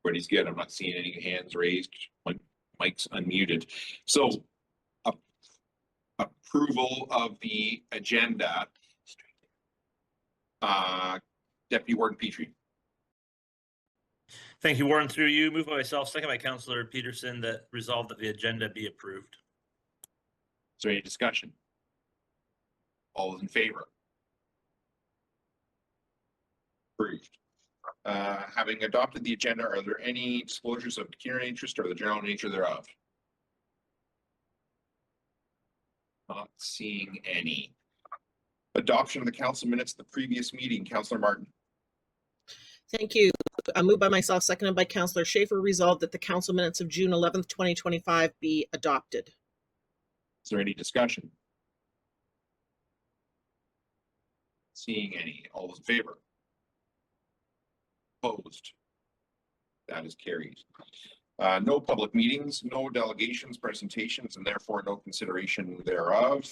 Everybody's good. I'm not seeing any hands raised. Mike's unmuted. So approval of the agenda. Deputy Warden Petrie. Thank you, Warren. Through you, moved by myself, second by Councillor Peterson, that resolved that the agenda be approved. Is there any discussion? All those in favor? Approved. Having adopted the agenda, are there any disclosures of pecuniary interest or the general nature thereof? Not seeing any. Adoption of the council minutes of the previous meeting. Councillor Martin. Thank you. Moved by myself, seconded by Councillor Schaefer, resolved that the council minutes of June 11th, 2025 be adopted. Is there any discussion? Seeing any. All those in favor? Opposed? That is carried. No public meetings, no delegations, presentations, and therefore no consideration thereof.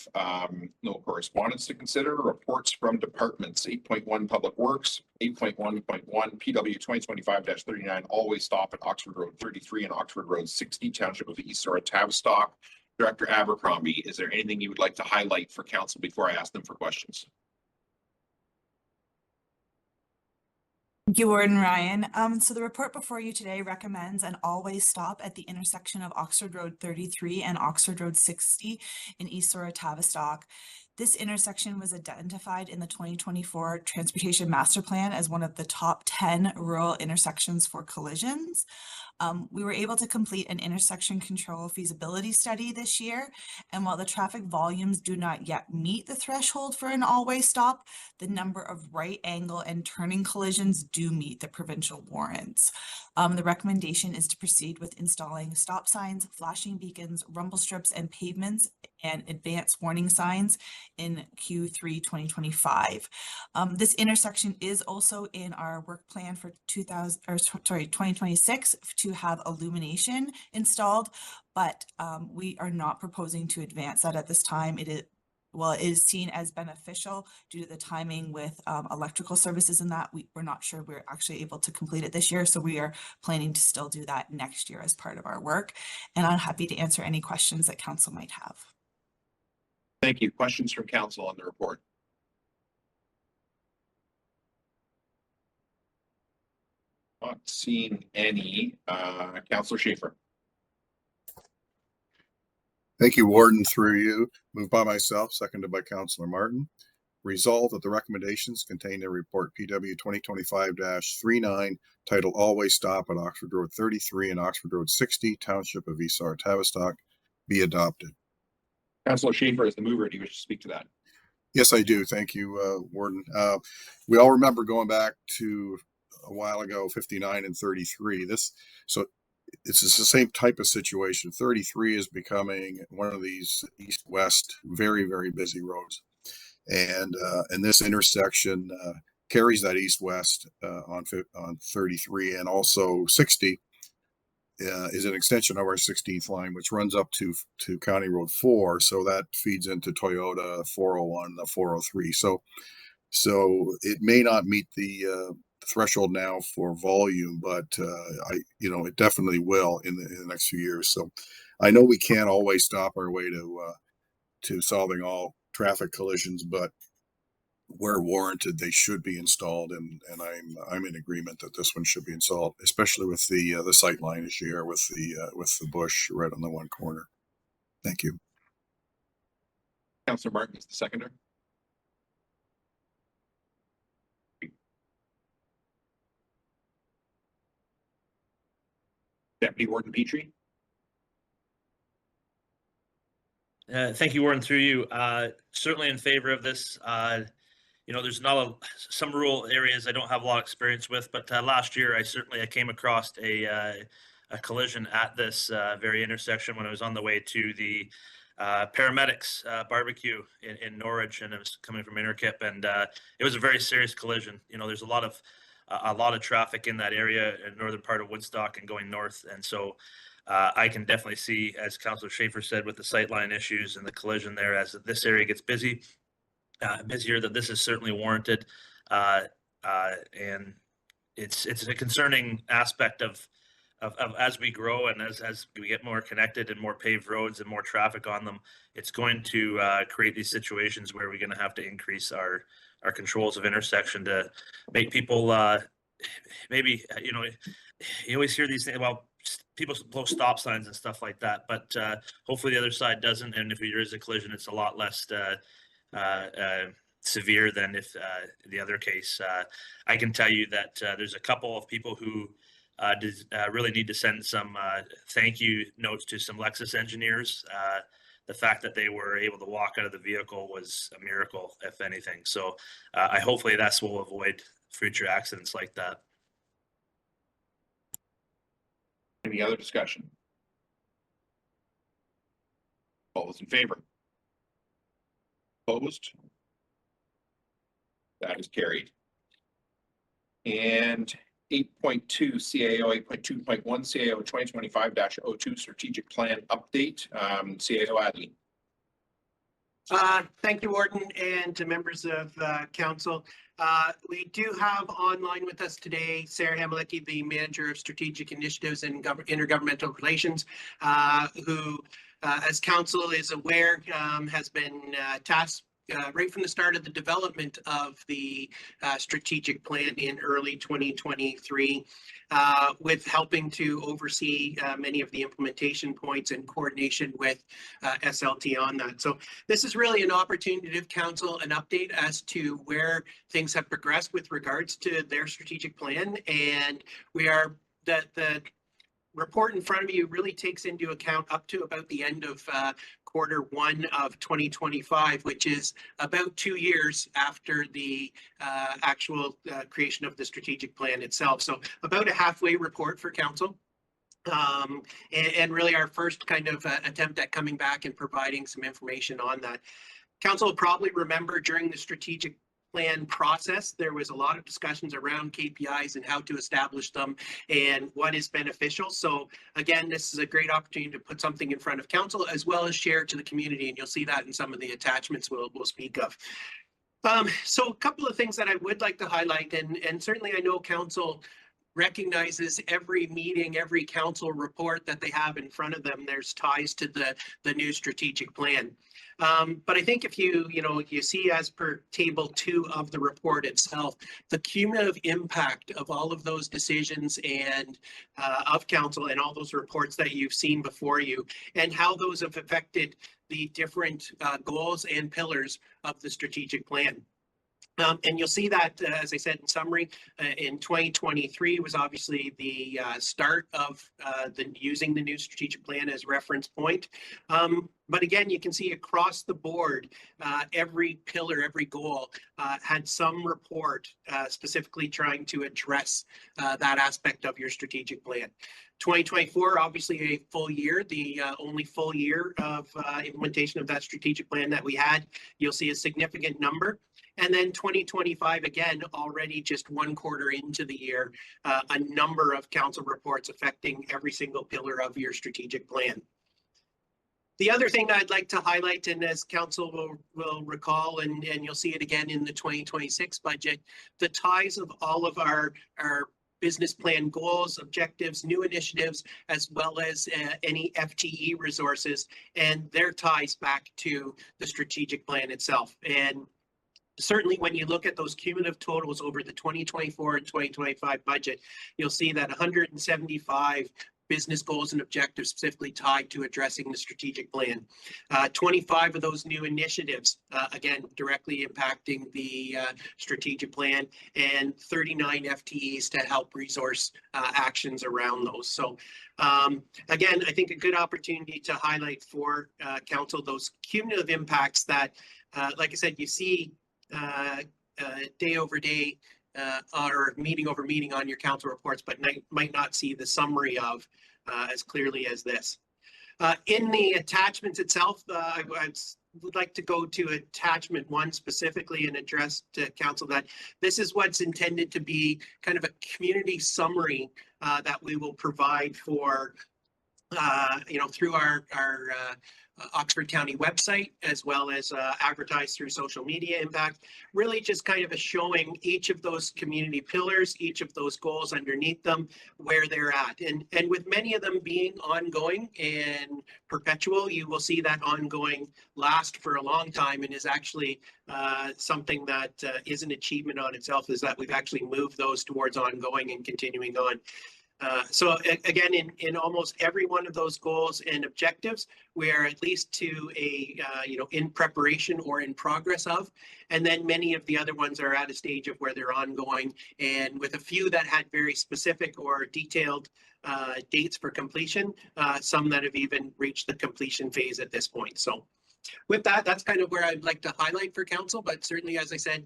No correspondence to consider. Reports from departments. 8.1 Public Works, 8.1.1 PW 2025-39 always stop at Oxford Road 33 and Oxford Road 60, Township of East Sora, Tavistock. Director Abercrombie, is there anything you would like to highlight for council before I ask them for questions? Thank you, Warden Ryan. So the report before you today recommends an always stop at the intersection of Oxford Road 33 and Oxford Road 60 in East Sora, Tavistock. This intersection was identified in the 2024 Transportation Master Plan as one of the top 10 rural intersections for collisions. We were able to complete an intersection control feasibility study this year, and while the traffic volumes do not yet meet the threshold for an always stop, the number of right angle and turning collisions do meet the provincial warrants. The recommendation is to proceed with installing stop signs, flashing beacons, rumble strips, and pavements and advanced warning signs in Q3 2025. This intersection is also in our work plan for 2026 to have illumination installed, but we are not proposing to advance that at this time. It is seen as beneficial due to the timing with electrical services and that we're not sure we're actually able to complete it this year. So we are planning to still do that next year as part of our work. And I'm happy to answer any questions that council might have. Thank you. Questions from council on the report? Not seeing any. Councillor Schaefer. Thank you, Warden. Through you, moved by myself, seconded by Councillor Martin. Resolved that the recommendations contained in report PW 2025-39 titled Always Stop at Oxford Road 33 and Oxford Road 60, Township of East Sora, Tavistock, be adopted. Councillor Schaefer is the mover. Do you wish to speak to that? Yes, I do. Thank you, Warden. We all remember going back to a while ago, 59 and 33. It's the same type of situation. 33 is becoming one of these east-west, very, very busy roads. And this intersection carries that east-west on 33, and also 60 is an extension of our 16th line, which runs up to County Road 4. So that feeds into Toyota 401, the 403. So it may not meet the threshold now for volume, but it definitely will in the next few years. So I know we can't always stop our way to solving all traffic collisions, but where warranted, they should be installed, and I'm in agreement that this one should be installed, especially with the sight line issue here with the bush right on the one corner. Thank you. Councillor Martin is the seconder. Deputy Warden Petrie. Thank you, Warren. Through you, certainly in favor of this. There's some rural areas I don't have a lot of experience with, but last year I came across a collision at this very intersection when I was on the way to the paramedics barbecue in Norwich, and it was coming from Innerkip, and it was a very serious collision. There's a lot of traffic in that area in northern part of Woodstock and going north, and so I can definitely see, as Councillor Schaefer said, with the sightline issues and the collision there, as this area gets busier, that this is certainly warranted, and it's a concerning aspect of as we grow and as we get more connected and more paved roads and more traffic on them, it's going to create these situations where we're going to have to increase our controls of intersection to make people maybe, you know, you always hear these things about people blow stop signs and stuff like that, but hopefully the other side doesn't. And if there is a collision, it's a lot less severe than if the other case. I can tell you that there's a couple of people who really need to send some thank you notes to some Lexus engineers. The fact that they were able to walk out of the vehicle was a miracle, if anything. So I hopefully that's will avoid future accidents like that. Any other discussion? All those in favor? Opposed? That is carried. And 8.2 CAO, 8.2.1 CAO 2025-02 strategic plan update. CAO Adley. Thank you, Warden, and to members of council. We do have online with us today Sarah Hamalicki, the Manager of Strategic Initiatives and Intergovernmental Relations, who, as council is aware, has been tasked right from the start of the development of the strategic plan in early 2023 with helping to oversee many of the implementation points and coordination with SLT on that. So this is really an opportunity to give council an update as to where things have progressed with regards to their strategic plan. And we are the report in front of you really takes into account up to about the end of Q1 of 2025, which is about 2 years after the actual creation of the strategic plan itself. So about a halfway report for council. And really our first kind of attempt at coming back and providing some information on that. Council will probably remember during the strategic plan process, there was a lot of discussions around KPIs and how to establish them and what is beneficial. So again, this is a great opportunity to put something in front of council as well as share to the community. And you'll see that in some of the attachments we'll speak of. So a couple of things that I would like to highlight, and certainly I know council recognizes every meeting, every council report that they have in front of them, there's ties to the new strategic plan. But I think if you see as per table 2 of the report itself, the cumulative impact of all of those decisions and of council and all those reports that you've seen before you and how those have affected the different goals and pillars of the strategic plan. And you'll see that, as I said in summary, in 2023 was obviously the start of using the new strategic plan as reference point. But again, you can see across the board, every pillar, every goal had some report specifically trying to address that aspect of your strategic plan. 2024, obviously a full year, the only full year of implementation of that strategic plan that we had. You'll see a significant number. And then 2025, again, already just 1 quarter into the year, a number of council reports affecting every single pillar of your strategic plan. The other thing I'd like to highlight, and as council will recall, and you'll see it again in the 2026 budget, the ties of all of our business plan goals, objectives, new initiatives, as well as any FTE resources and their ties back to the strategic plan itself. And certainly when you look at those cumulative totals over the 2024 and 2025 budget, you'll see that 175 business goals and objectives specifically tied to addressing the strategic plan. 25 of those new initiatives, again, directly impacting the strategic plan, and 39 FTEs to help resource actions around those. So again, I think a good opportunity to highlight for council those cumulative impacts that, like I said, you see day over day or meeting over meeting on your council reports, but might not see the summary of as clearly as this. In the attachments itself, I would like to go to attachment 1 specifically and address to council that this is what's intended to be kind of a community summary that we will provide for through our Oxford County website, as well as advertised through social media impact, really just kind of showing each of those community pillars, each of those goals underneath them, where they're at. And with many of them being ongoing and perpetual, you will see that ongoing last for a long time, and is actually something that is an achievement on itself, is that we've actually moved those towards ongoing and continuing on. So again, in almost every one of those goals and objectives, we are at least to a, in preparation or in progress of, and then many of the other ones are at a stage of where they're ongoing, and with a few that had very specific or detailed dates for completion, some that have even reached the completion phase at this point. So with that, that's kind of where I'd like to highlight for council, but certainly, as I said,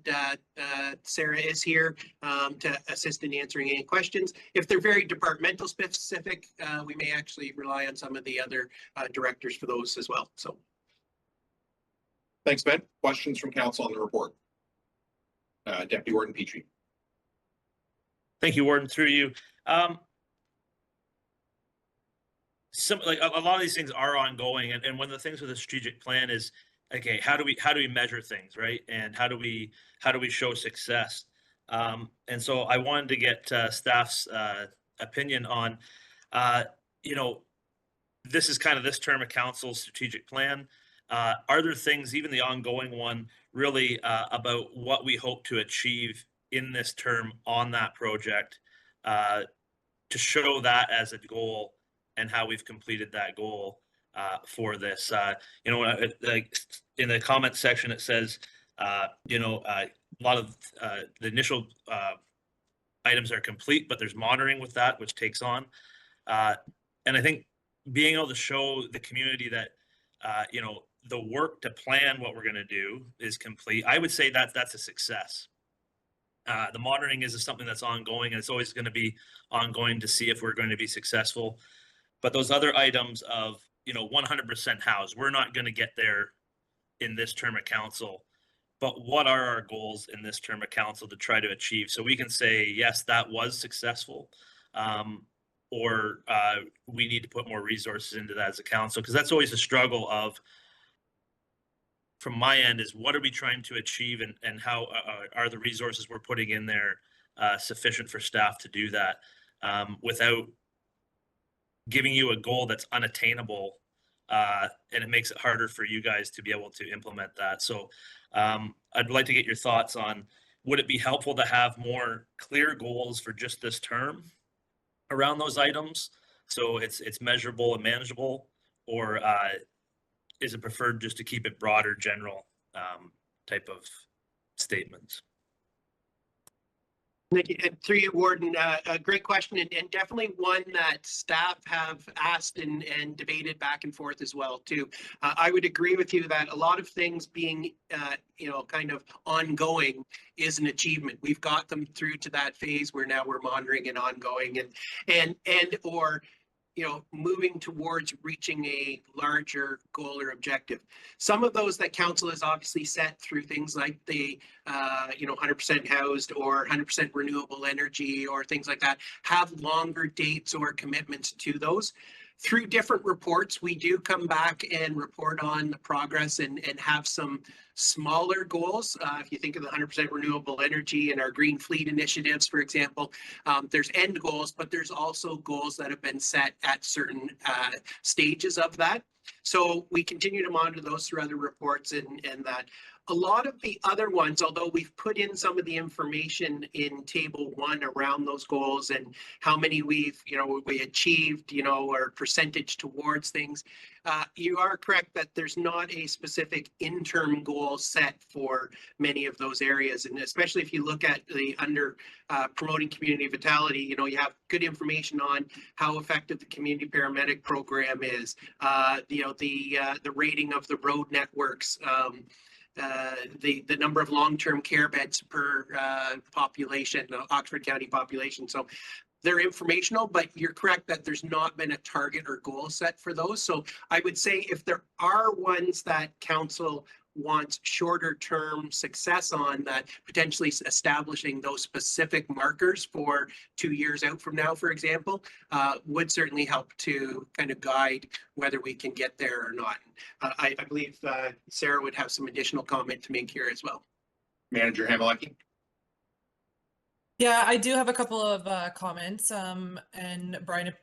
Sarah is here to assist in answering any questions. If they're very departmental specific, we may actually rely on some of the other directors for those as well. So. Thanks, Ben. Questions from council on the report? Deputy Warden Petrie. Thank you, Warden, through you. Like a lot of these things are ongoing, and one of the things with a strategic plan is, okay, how do we measure things, right? And how do we show success? And so I wanted to get staff's opinion on, this is kind of this term of council's strategic plan. Are there things, even the ongoing one, really about what we hope to achieve in this term on that project, to show that as a goal and how we've completed that goal for this? Like in the comment section, it says, a lot of the initial items are complete, but there's monitoring with that, which takes on. And I think being able to show the community that, the work to plan what we're going to do is complete, I would say that that's a success. The monitoring is something that's ongoing, and it's always going to be ongoing to see if we're going to be successful. But those other items of, 100% housed, we're not going to get there in this term of council. But what are our goals in this term of council to try to achieve? So we can say, yes, that was successful, or we need to put more resources into that as a council, because that's always a struggle of, from my end, is what are we trying to achieve, and how are the resources we're putting in there sufficient for staff to do that, without giving you a goal that's unattainable, and it makes it harder for you guys to be able to implement that. So I'd like to get your thoughts on, would it be helpful to have more clear goals for just this term around those items, so it's measurable and manageable, or is it preferred just to keep it broader, general type of statements? Through you, Warden, a great question, and definitely one that staff have asked and debated back and forth as well too. I would agree with you that a lot of things being, kind of ongoing is an achievement. We've got them through to that phase where now we're monitoring and ongoing, or moving towards reaching a larger goal or objective. Some of those that council has obviously set through things like the, 100% housed or 100% renewable energy or things like that, have longer dates or commitments to those. Through different reports, we do come back and report on the progress and have some smaller goals. If you think of the 100% renewable energy and our green fleet initiatives, for example, there's end goals, but there's also goals that have been set at certain stages of that. So we continue to monitor those through other reports, and that. A lot of the other ones, although we've put in some of the information in table 1 around those goals and how many we achieved, or percentage towards things, you are correct that there's not a specific interim goal set for many of those areas. And especially if you look at the under promoting community vitality, you have good information on how effective the community paramedic program is, the rating of the road networks, the number of long-term care beds per population, Oxford County population. So they're informational, but you're correct that there's not been a target or goal set for those. So I would say if there are ones that council wants shorter term success on that, potentially establishing those specific markers for 2 years out from now, for example, would certainly help to kind of guide whether we can get there or not. I believe Sarah would have some additional comment to make here as well. Manager Hamileki? Yeah, I do have a couple of comments. And Brian,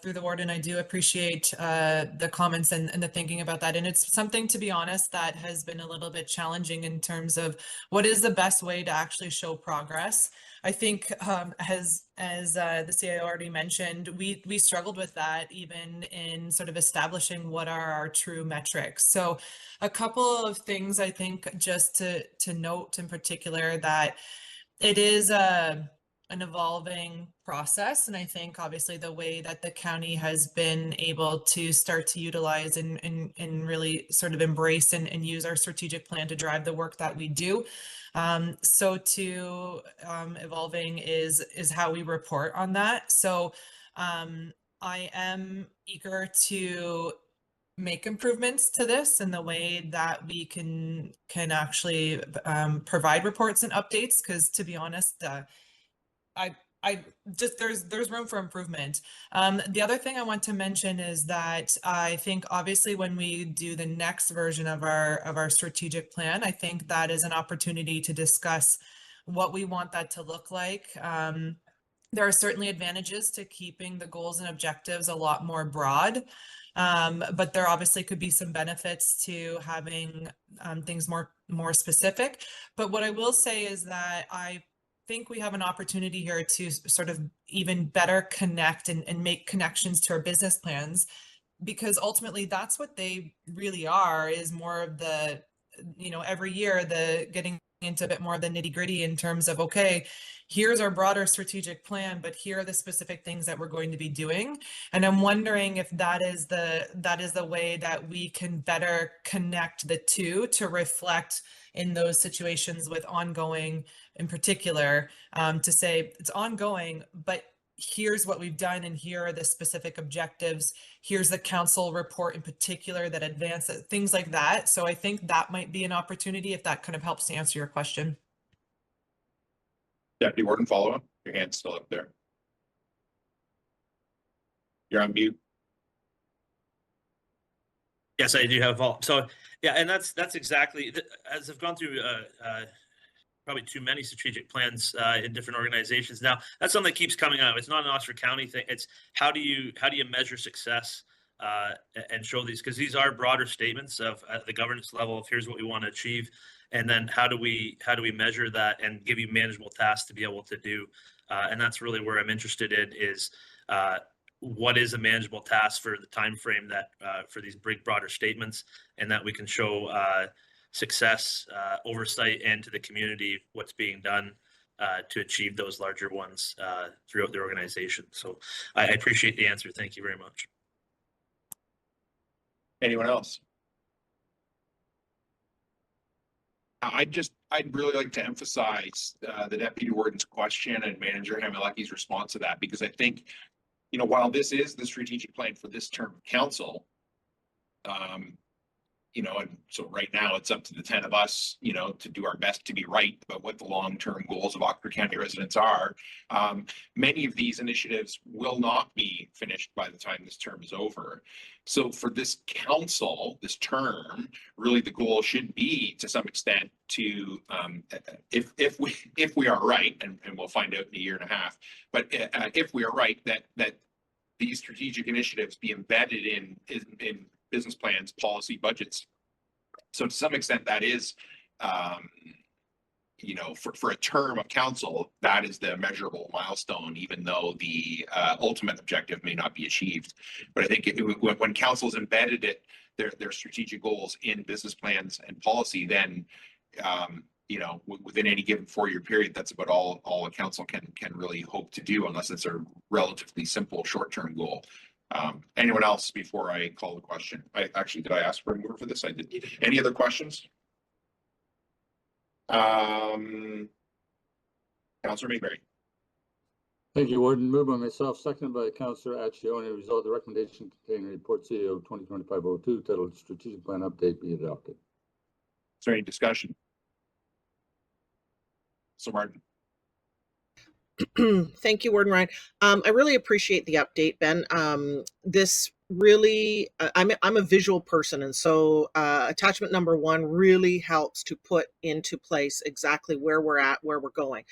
through the warden, I do appreciate the comments and the thinking about that. And it's something, to be honest, that has been a little bit challenging in terms of what is the best way to actually show progress. I think, as the CIO already mentioned, we struggled with that even in sort of establishing what are our true metrics. So a couple of things I think just to note in particular, that it is an evolving process. And I think obviously the way that the county has been able to start to utilize and really sort of embrace and use our strategic plan to drive the work that we do. So to evolving is how we report on that. So I am eager to make improvements to this in the way that we can actually provide reports and updates, because to be honest, I just there's room for improvement. The other thing I want to mention is that I think obviously when we do the next version of our strategic plan, I think that is an opportunity to discuss what we want that to look like. There are certainly advantages to keeping the goals and objectives a lot more broad. But there obviously could be some benefits to having things more specific. But what I will say is that I think we have an opportunity here to sort of even better connect and make connections to our business plans, because ultimately that's what they really are, is more of the, every year the getting into a bit more of the nitty-gritty in terms of, okay, here's our broader strategic plan, but here are the specific things that we're going to be doing. And I'm wondering if that is the way that we can better connect the two to reflect in those situations with ongoing in particular, to say it's ongoing, but here's what we've done and here are the specific objectives. Here's the council report in particular that advances, things like that. So I think that might be an opportunity, if that kind of helps to answer your question. Deputy Warden, follow up. Your hand's still up there. You're on mute. Yes, I do have all. So yeah, and that's exactly as I've gone through probably too many strategic plans in different organizations. Now that's something that keeps coming up. It's not an Oxford County thing. It's how do you measure success and show these, because these are broader statements of at the governance level of here's what we want to achieve, and then how do we measure that and give you manageable tasks to be able to do. And that's really where I'm interested in is what is a manageable task for the time frame that for these big broader statements, and that we can show success, oversight, and to the community what's being done to achieve those larger ones throughout the organization. So I appreciate the answer. Thank you very much. Anyone else? I'd really like to emphasize the Deputy Warden's question and Manager Hamileki's response to that, because I think, while this is the strategic plan for this term of council, and so right now it's up to the 10 of us, to do our best to be right about what the long-term goals of Oxford County residents are. Many of these initiatives will not be finished by the time this term is over. So for this council, this term, really the goal should be to some extent to, if we are right, and we'll find out in a year and a half, but if we are right that these strategic initiatives be embedded in business plans, policy, budgets. So to some extent, that is, for a term of council, that is the measurable milestone, even though the ultimate objective may not be achieved. But I think when council's embedded their strategic goals in business plans and policy, then within any given 4-year period, that's about all a council can really hope to do, unless it's a relatively simple short-term goal. Anyone else before I call the question? Did I ask for a mover for this? I did. Any other questions? Councillor Mayberry. Thank you, Warden. Moved by myself, seconded by Councillor Accioni. Resolve the recommendation contained in Report CEO 2025-02 titled Strategic Plan Update be adopted. Is there any discussion? So Martin. Thank you, Warden Ryan. I really appreciate the update, Ben. This really, I'm a visual person, and so attachment number 1 really helps to put into place exactly where we're at, where we're going.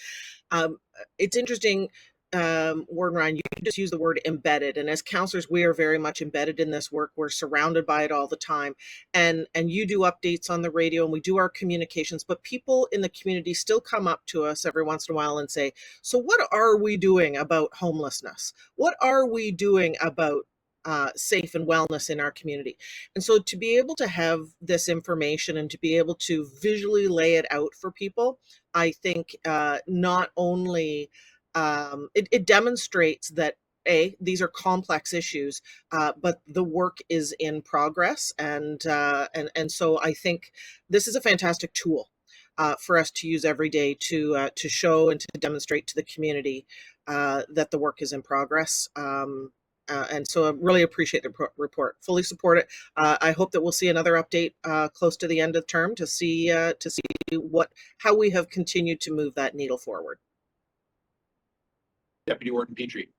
It's interesting, Warden Ryan, you just use the word embedded, and as counselors, we are very much embedded in this work. We're surrounded by it all the time, and you do updates on the radio, and we do our communications, but people in the community still come up to us every once in a while and say, so what are we doing about homelessness? What are we doing about safe and wellness in our community? And so to be able to have this information and to be able to visually lay it out for people, I think not only it demonstrates that these are complex issues, but the work is in progress, and so I think this is a fantastic tool for us to use every day to show and to demonstrate to the community that the work is in progress. And so I really appreciate the report. Fully support it. I hope that we'll see another update close to the end of the term to see how we have continued to move that needle forward. Deputy Warden Petrie.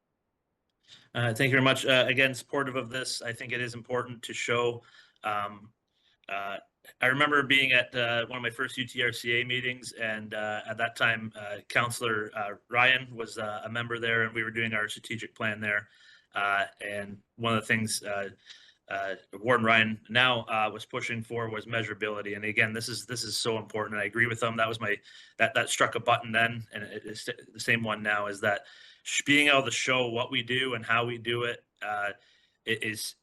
Thank you very much. Again, supportive of this. I think it is important to show. I remember being at one of my first UTRCA meetings, and at that time, Councillor Ryan was a member there, and we were doing our strategic plan there. And one of the things Warden Ryan now was pushing for was measurability. And again, this is so important. And I agree with him. That was that struck a button then, and it's the same one now. Is that being able to show what we do and how we do it? It's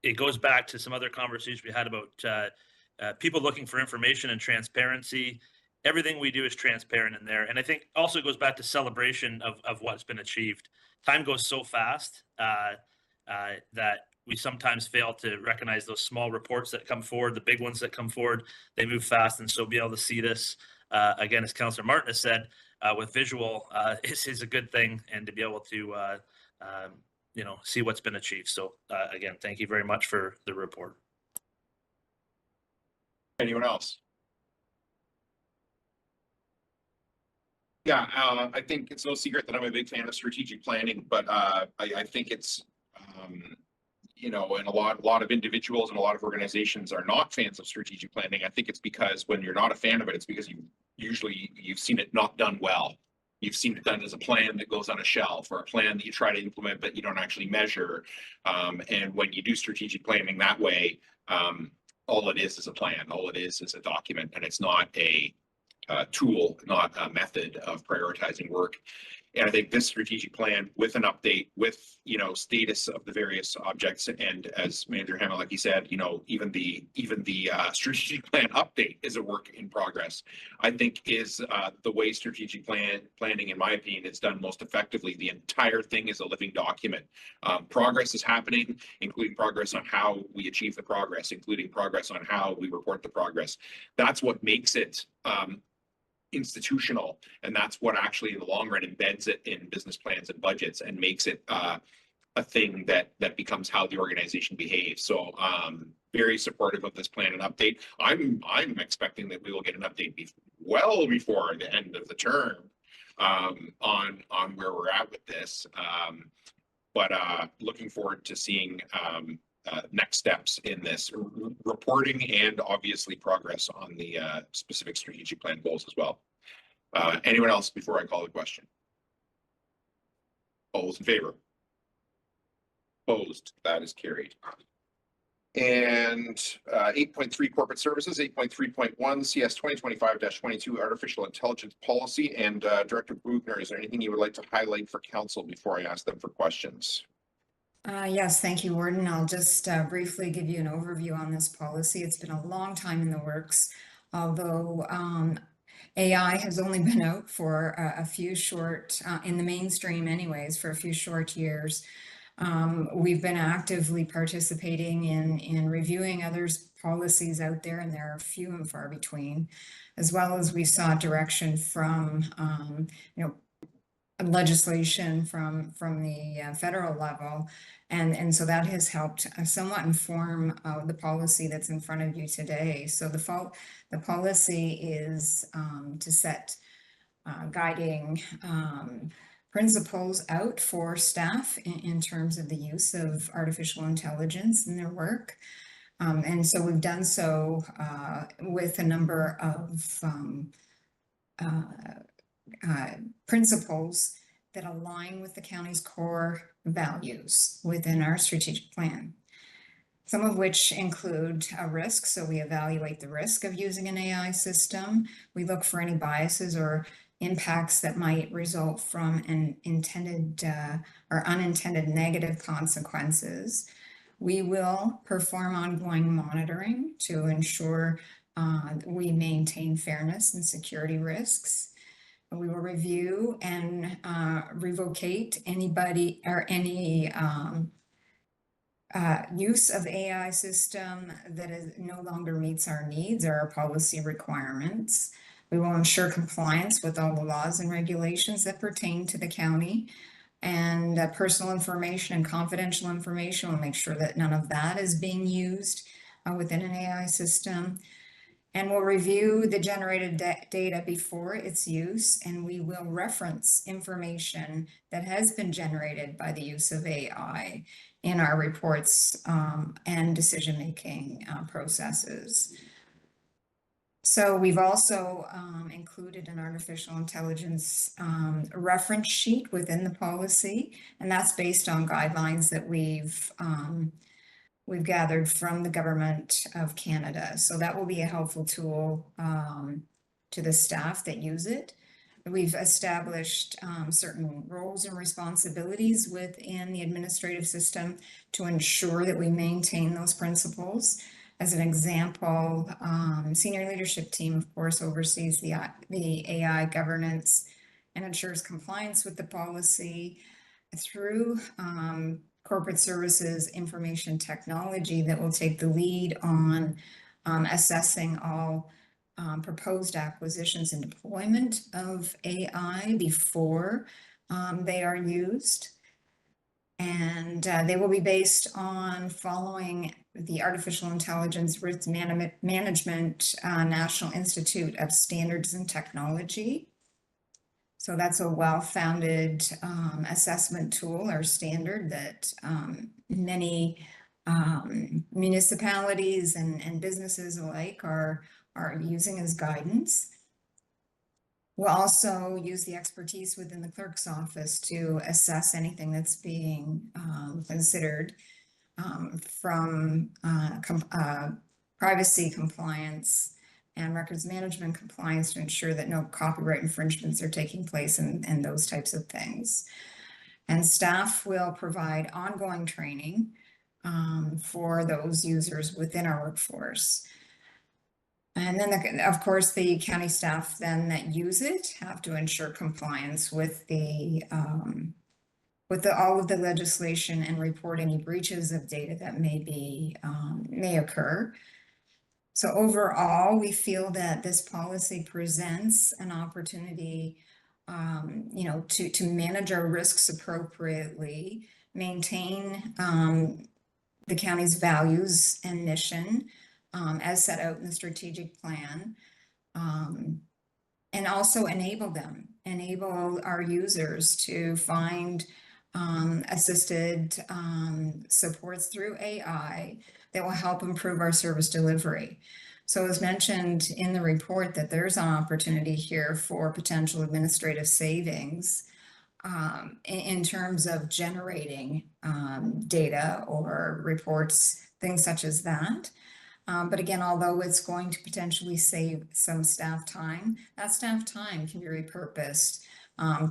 it goes back to some other conversations we had about people looking for information and transparency. Everything we do is transparent in there. And I think also it goes back to celebration of what's been achieved. Time goes so fast that we sometimes fail to recognize those small reports that come forward, the big ones that come forward. They move fast. And so be able to see this, again, as Councillor Martin has said, with visual is a good thing, and to be able to see what's been achieved. So again, thank you very much for the report. Anyone else? Yeah, I think it's no secret that I'm a big fan of strategic planning, but I think it's, and a lot of individuals and a lot of organizations are not fans of strategic planning. I think it's because when you're not a fan of it, it's because you've seen it not done well. You've seen it done as a plan that goes on a shelf, or a plan that you try to implement but you don't actually measure. And when you do strategic planning that way, all it is a plan. All it is a document, and it's not a tool, not a method of prioritizing work. And I think this strategic plan, with an update, with status of the various objects, and as Manager Hamilecki said, even the strategic plan update is a work in progress. I think is the way strategic planning, in my opinion, is done most effectively. The entire thing is a living document. Progress is happening, including progress on how we achieve the progress, including progress on how we report the progress. That's what makes it institutional, and that's what actually in the long run embeds it in business plans and budgets and makes it a thing that becomes how the organization behaves. So very supportive of this plan and update. I'm expecting that we will get an update well before the end of the term on where we're at with this, but looking forward to seeing next steps in this reporting, and obviously progress on the specific strategic plan goals as well. Anyone else before I call the question? All those in favor? Opposed? That is carried. And 8.3 corporate services, 8.3.1 CS 2025-22 artificial intelligence policy. And Director Bugner, is there anything you would like to highlight for council before I ask them for questions? Yes, thank you, Warden. I'll just briefly give you an overview on this policy. It's been a long time in the works, although AI has only been out for a few short, in the mainstream anyways, for a few short years. We've been actively participating in reviewing others' policies out there, and there are few and far between, as well as we saw direction from, legislation from the federal level. And so that has helped somewhat inform the policy that's in front of you today. So the policy is to set guiding principles out for staff in terms of the use of artificial intelligence in their work. And so we've done so with a number of principles that align with the county's core values within our strategic plan. Some of which include a risk. So we evaluate the risk of using an AI system. We look for any biases or impacts that might result from an intended or unintended negative consequences. We will perform ongoing monitoring to ensure we maintain fairness and security risks. We will review and revocate anybody or any use of AI system that no longer meets our needs or our policy requirements. We will ensure compliance with all the laws and regulations that pertain to the county, and personal information and confidential information. We'll make sure that none of that is being used within an AI system. And we'll review the generated data before its use, and we will reference information that has been generated by the use of AI in our reports and decision-making processes. So we've also included an artificial intelligence reference sheet within the policy, and that's based on guidelines that we've gathered from the Government of Canada. So that will be a helpful tool to the staff that use it. We've established certain roles and responsibilities within the administrative system to ensure that we maintain those principles. As an example, senior leadership team, of course, oversees the AI governance and ensures compliance with the policy through corporate services information technology that will take the lead on assessing all proposed acquisitions and deployment of AI before they are used. And they will be based on following the Artificial Intelligence Risk Management National Institute of Standards and Technology. So that's a well-founded assessment tool or standard that many municipalities and businesses alike are using as guidance. We'll also use the expertise within the clerk's office to assess anything that's being considered from privacy compliance and records management compliance to ensure that no copyright infringements are taking place and those types of things. And staff will provide ongoing training for those users within our workforce. And then, of course, the county staff then that use it have to ensure compliance with all of the legislation and report any breaches of data that may occur. So overall, we feel that this policy presents an opportunity, to manage our risks appropriately, maintain the county's values and mission as set out in the strategic plan, and also enable our users to find assisted supports through AI that will help improve our service delivery. So as mentioned in the report that there's an opportunity here for potential administrative savings in terms of generating data or reports, things such as that. But again, although it's going to potentially save some staff time, that staff time can be repurposed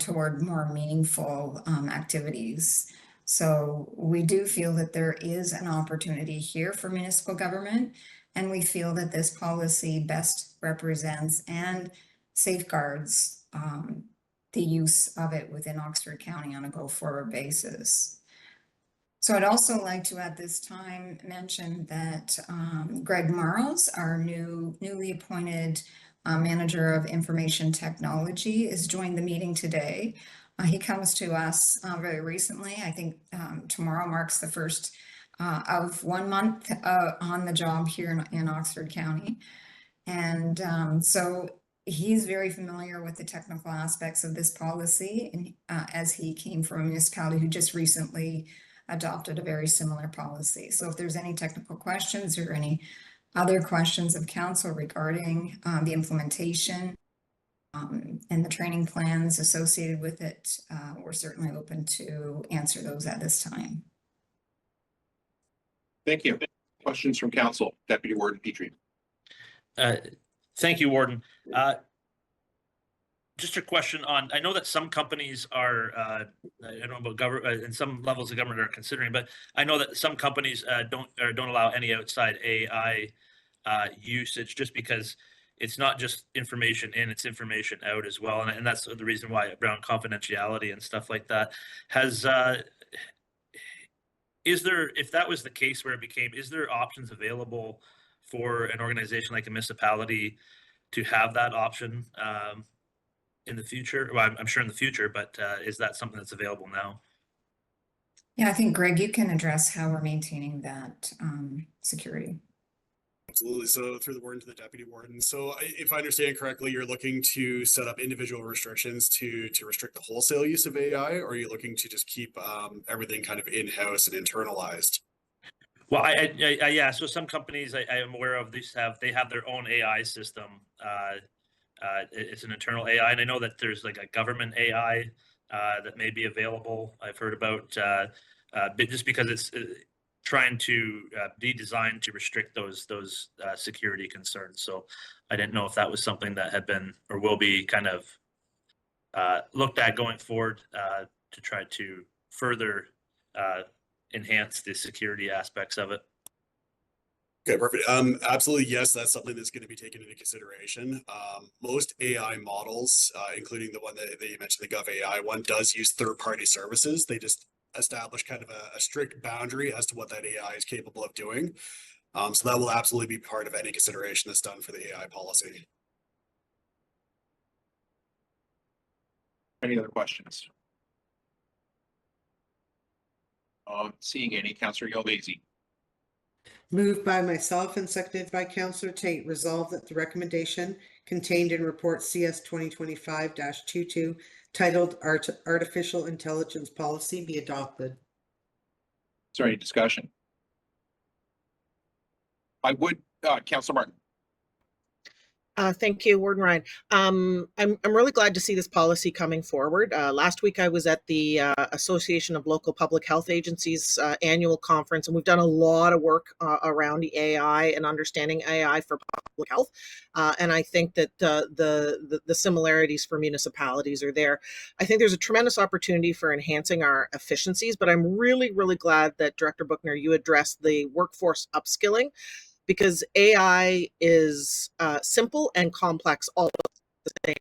toward more meaningful activities. So we do feel that there is an opportunity here for municipal government, and we feel that this policy best represents and safeguards the use of it within Oxford County on a go-forward basis. So I'd also like to at this time mention that Greg Marles, our newly appointed Manager of Information Technology, has joined the meeting today. He comes to us very recently. I think tomorrow marks the first of 1 month on the job here in Oxford County. And so he's very familiar with the technical aspects of this policy, and as he came from a municipality who just recently adopted a very similar policy. So if there's any technical questions or any other questions of council regarding the implementation and the training plans associated with it, we're certainly open to answer those at this time. Thank you. Questions from council, Deputy Warden Petrie. Thank you, Warden. Just a question on, I know that some companies are, I don't know about government, and some levels of government are considering, but I know that some companies don't allow any outside AI usage, just because it's not just information in, it's information out as well. And that's the reason why around confidentiality and stuff like that. Is there, if that was the case where it became, is there options available for an organization like a municipality to have that option in the future? Well, I'm sure in the future, but is that something that's available now? Yeah, I think Greg, you can address how we're maintaining that security. Absolutely. So through the warden to the deputy warden. So if I understand correctly, you're looking to set up individual restrictions to restrict the wholesale use of AI, or are you looking to just keep everything kind of in-house and internalized? Well, yeah. So some companies I am aware of, they have their own AI system. It's an internal AI, and I know that there's like a government AI that may be available. I've heard about, but just because it's trying to be designed to restrict those security concerns. So I didn't know if that was something that had been or will be kind of looked at going forward to try to further enhance the security aspects of it. Okay, perfect. Absolutely, yes, that's something that's going to be taken into consideration. Most AI models, including the one that you mentioned, the Gov AI one, does use third-party services. They just establish kind of a strict boundary as to what that AI is capable of doing. So that will absolutely be part of any consideration that's done for the AI policy. Any other questions? Seeing any, Councillor Yalbasi. Moved by myself and seconded by Councillor Tate, resolved that the recommendation contained in report CS 2025-22 titled Artificial Intelligence Policy be adopted. Is there any discussion? I would, Councillor Martin. Thank you, Warden Ryan. I'm really glad to see this policy coming forward. Last week I was at the Association of Local Public Health Agencies annual conference, and we've done a lot of work around the AI and understanding AI for public health. And I think that the similarities for municipalities are there. I think there's a tremendous opportunity for enhancing our efficiencies, but I'm really, really glad that Director Buchner, you addressed the workforce upskilling, because AI is simple and complex all at the same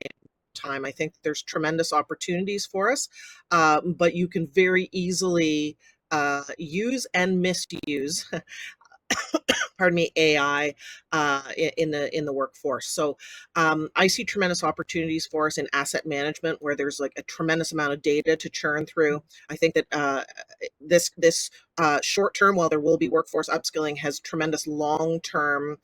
time. I think there's tremendous opportunities for us, but you can very easily use and misuse pardon me, AI in the workforce. So I see tremendous opportunities for us in asset management, where there's like a tremendous amount of data to churn through. I think that this short term, while there will be workforce upskilling, has tremendous long-term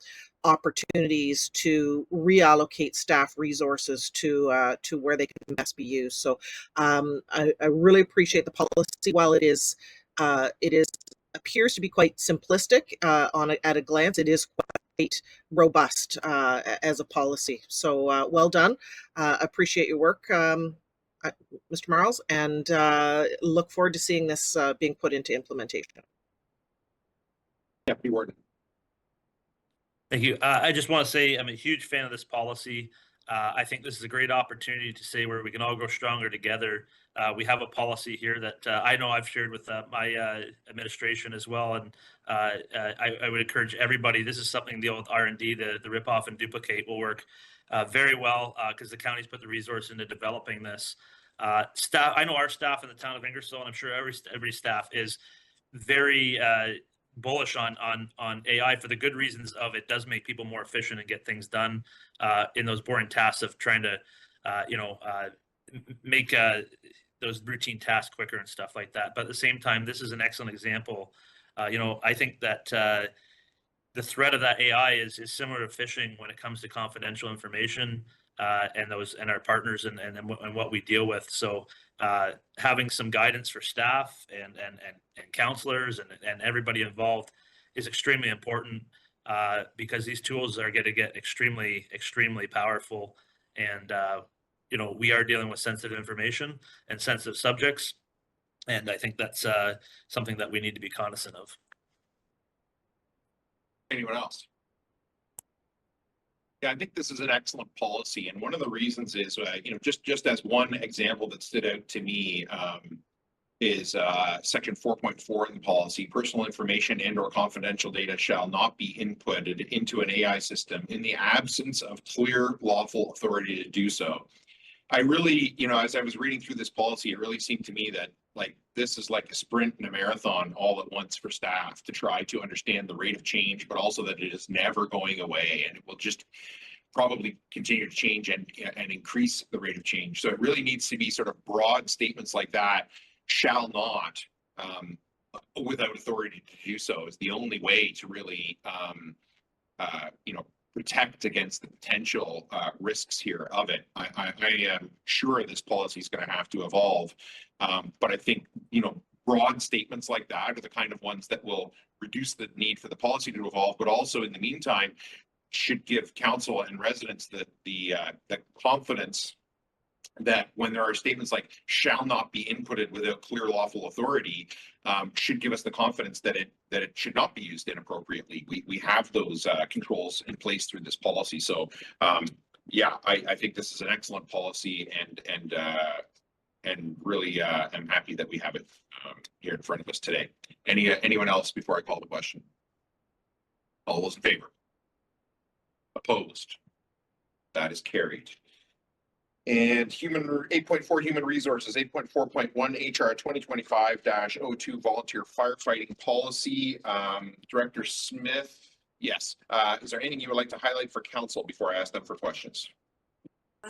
opportunities to reallocate staff resources to where they can best be used. So I really appreciate the policy. While it is appears to be quite simplistic at a glance, it is quite robust as a policy. So well done. Appreciate your work, Mr. Marles, and look forward to seeing this being put into implementation. Deputy Warden. Thank you. I just want to say I'm a huge fan of this policy. I think this is a great opportunity to say where we can all grow stronger together. We have a policy here that I know I've shared with my administration as well, and I would encourage everybody. This is something the old R&D, the rip off and duplicate, will work very well because the county's put the resource into developing this. Staff, I know our staff in the town of Ingersoll, and I'm sure every staff is very bullish on AI for the good reasons of it does make people more efficient and get things done in those boring tasks of trying to make those routine tasks quicker and stuff like that. But at the same time, this is an excellent example. I think that the threat of that AI is similar to phishing when it comes to confidential information and our partners and what we deal with. So having some guidance for staff and counselors and everybody involved is extremely important because these tools are going to get extremely powerful. And we are dealing with sensitive information and sensitive subjects, and I think that's something that we need to be cognizant of. Anyone else? Yeah, I think this is an excellent policy, and one of the reasons is, just as one example that stood out to me is section 4.4 in the policy: personal information and/or confidential data shall not be inputted into an AI system in the absence of clear lawful authority to do so. I really, as I was reading through this policy, it really seemed to me that this is like a sprint and a marathon all at once for staff to try to understand the rate of change, but also that it is never going away and it will just probably continue to change and increase the rate of change. So it really needs to be sort of broad statements like that: shall not, without authority to do so, is the only way to really, protect against the potential risks here of it. I am sure this policy is going to have to evolve, but I think broad statements like that are the kind of ones that will reduce the need for the policy to evolve, but also in the meantime should give council and residents the confidence that when there are statements like shall not be inputted without clear lawful authority, should give us the confidence that it should not be used inappropriately. We have those controls in place through this policy. So yeah, I think this is an excellent policy, and really I'm happy that we have it here in front of us today. Anyone else before I call the question? All those in favor? Opposed? That is carried. And 8.4 human resources, 8.4.1 HR 2025-02 volunteer firefighting policy. Director Smith, yes. Is there anything you would like to highlight for council before I ask them for questions?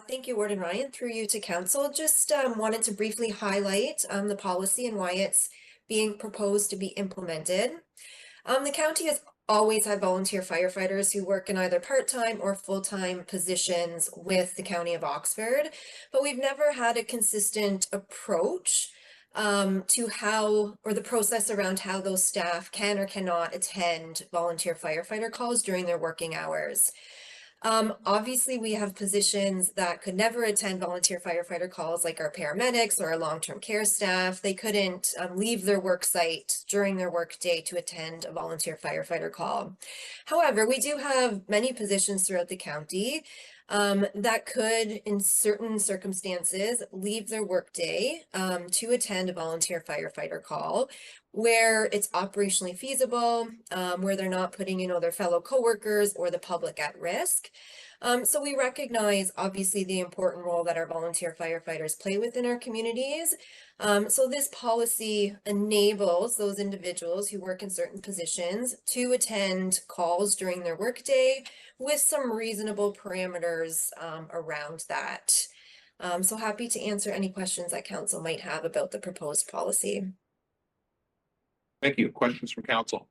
Thank you, Warden Ryan. Through you to council, just wanted to briefly highlight the policy and why it's being proposed to be implemented. The county has always had volunteer firefighters who work in either part-time or full-time positions with the County of Oxford, but we've never had a consistent approach to how, or the process around how those staff can or cannot attend volunteer firefighter calls during their working hours. Obviously, we have positions that could never attend volunteer firefighter calls, like our paramedics or our long-term care staff. They couldn't leave their work site during their work day to attend a volunteer firefighter call. However, we do have many positions throughout the county that could, in certain circumstances, leave their workday to attend a volunteer firefighter call where it's operationally feasible, where they're not putting, their fellow coworkers or the public at risk. So we recognize, obviously, the important role that our volunteer firefighters play within our communities. So this policy enables those individuals who work in certain positions to attend calls during their workday with some reasonable parameters around that. So happy to answer any questions that council might have about the proposed policy. Thank you. Questions from council?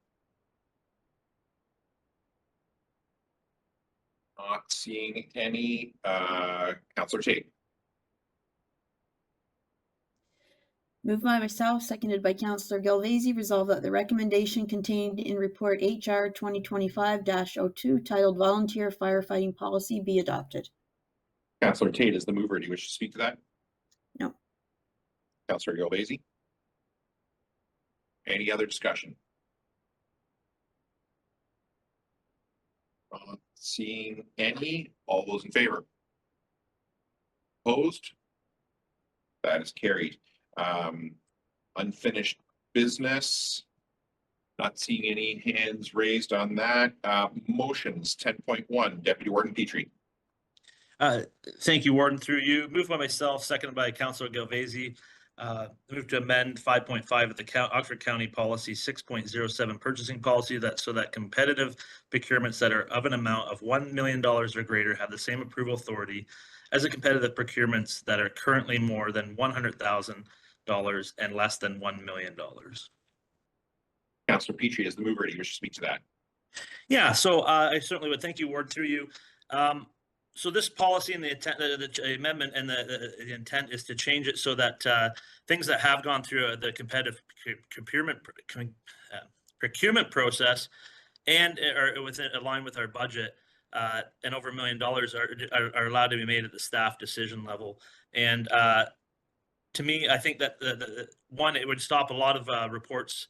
Not seeing any. Councillor Tate. Moved by myself, seconded by Councillor Galvezi, resolve that the recommendation contained in report HR 2025-02 titled Volunteer Firefighting Policy be adopted. Councillor Tate is the mover. Do you wish to speak to that? No. Councillor Galvezi. Any other discussion? Not seeing any. All those in favor? Opposed? That is carried. Unfinished business. Not seeing any hands raised on that. Motions 10.1, Deputy Warden Petrie. Thank you, Warden. Through you, moved by myself, seconded by Councillor Galvezi. Move to amend 5.5 of the Oxford County Policy 6.07 purchasing policy so that competitive procurements that are of an amount of $1 million or greater have the same approval authority as the competitive procurements that are currently more than $100,000 and less than $1 million. Councillor Petrie, as the mover, do you wish to speak to that? Yeah, so I certainly would. Thank you, Ward, through you. So this policy and the intent, the amendment and the intent is to change it so that things that have gone through the competitive procurement process and are within aligned with our budget and over $1 million are allowed to be made at the staff decision level. And to me, I think that the one, it would stop a lot of reports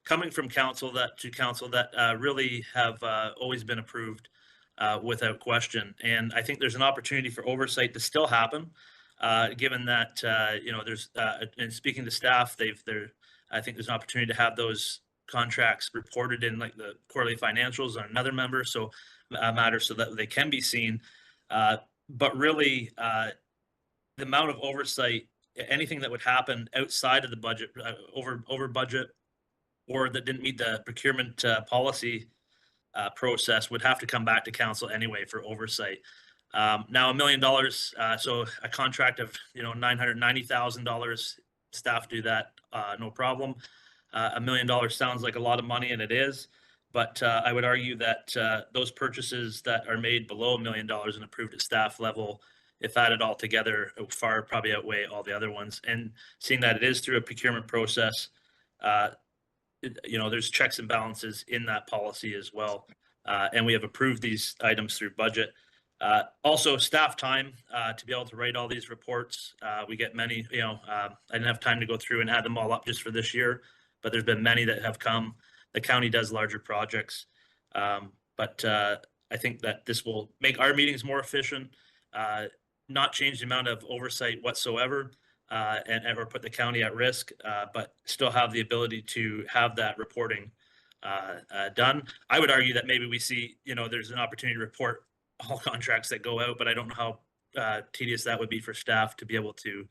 coming from council that really have always been approved without question. And I think there's an opportunity for oversight to still happen, given that there's and speaking to staff, I think there's an opportunity to have those contracts reported in like the quarterly financials on another member, so matter so that they can be seen. But really, the amount of oversight, anything that would happen outside of the budget, over budget, or that didn't meet the procurement policy process would have to come back to council anyway for oversight. Now $1 million, so a contract of $990,000, staff do that, no problem. $1 million sounds like a lot of money, and it is, but I would argue that those purchases that are made below $1 million and approved at staff level, if added all together, far probably outweigh all the other ones. And seeing that it is through a procurement process, there's checks and balances in that policy as well. And we have approved these items through budget. Also staff time to be able to write all these reports. We get many, I didn't have time to go through and add them all up just for this year, but there's been many that have come. The county does larger projects. But I think that this will make our meetings more efficient, not change the amount of oversight whatsoever, and ever put the county at risk, but still have the ability to have that reporting done. I would argue that maybe we see, there's an opportunity to report all contracts that go out, but I don't know how tedious that would be for staff to be able to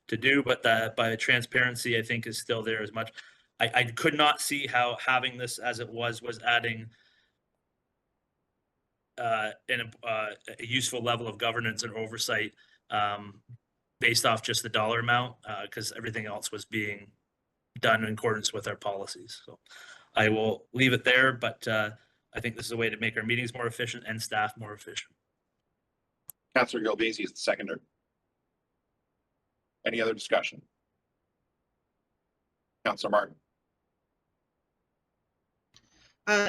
do. But by transparency, I think is still there as much. I could not see how having this as it was adding a useful level of governance and oversight based off just the dollar amount, because everything else was being done in accordance with our policies. So I will leave it there, but I think this is a way to make our meetings more efficient and staff more efficient. Councillor Gilbasi is the seconder. Any other discussion? Councillor Martin.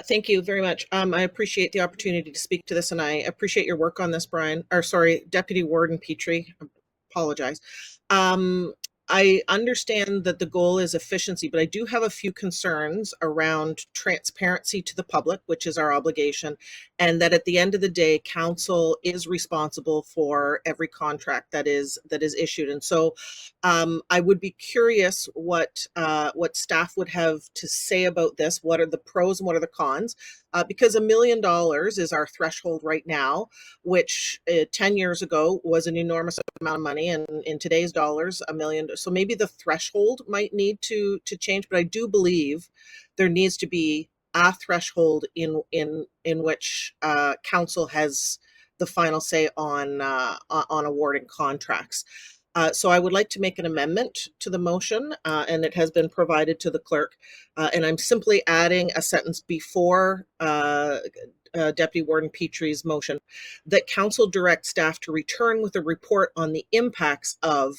Thank you very much. I appreciate the opportunity to speak to this, and I appreciate your work on this, Deputy Warden Petrie. Apologize. I understand that the goal is efficiency, but I do have a few concerns around transparency to the public, which is our obligation, and that at the end of the day, council is responsible for every contract that is issued. And so I would be curious what staff would have to say about this. What are the pros and what are the cons? Because $1 million is our threshold right now, which 10 years ago was an enormous amount of money, and in today's dollars, $1 million. So maybe the threshold might need to change, but I do believe there needs to be a threshold in which council has the final say on awarding contracts. So I would like to make an amendment to the motion, and it has been provided to the clerk. And I'm simply adding a sentence before Deputy Warden Petrie's motion, that council direct staff to return with a report on the impacts of